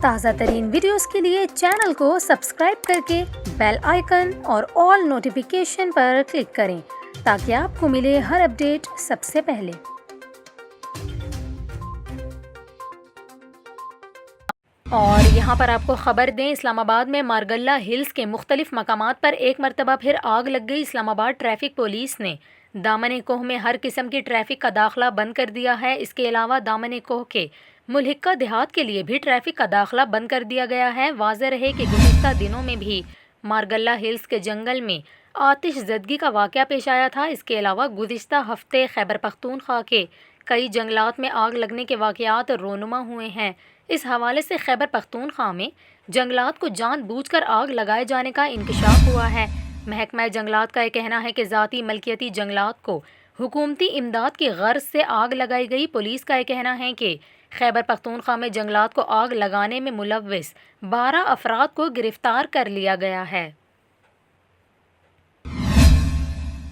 تازہ ترین ویڈیوز کے لیے چینل کو سبسکرائب کر کے بیل آئیکن اور آل نوٹیفیکیشن پر کلک کریں تاکہ آپ کو ملے ہر اپڈیٹ سب سے پہلے۔ اور یہاں پر آپ کو خبر دیں، اسلام آباد میں مارگلہ ہلز کے مختلف مقامات پر ایک مرتبہ پھر آگ لگ گئی۔ اسلام آباد ٹریفک پولیس نے دامن کوہ میں ہر قسم کی ٹریفک کا داخلہ بند کر دیا ہے۔ اس کے علاوہ دامن کوہ کے ملحقہ دیہات کے لیے بھی ٹریفک کا داخلہ بند کر دیا گیا ہے۔ واضح رہے کہ گزشتہ دنوں میں بھی مارگلہ ہلز کے جنگل میں آتش زدگی کا واقعہ پیش آیا تھا۔ اس کے علاوہ گزشتہ ہفتے خیبر پختونخوا کے کئی جنگلات میں آگ لگنے کے واقعات رونما ہوئے ہیں۔ اس حوالے سے خیبر پختونخوا میں جنگلات کو جان بوجھ کر آگ لگائے جانے کا انکشاف ہوا ہے۔ محکمہ جنگلات کا یہ کہنا ہے کہ ذاتی ملکیتی جنگلات کو حکومتی امداد کی غرض سے آگ لگائی گئی۔ پولیس کا یہ کہنا ہے کہ خیبر پختونخوا میں جنگلات کو آگ لگانے میں ملوث 12 افراد کو گرفتار کر لیا گیا ہے۔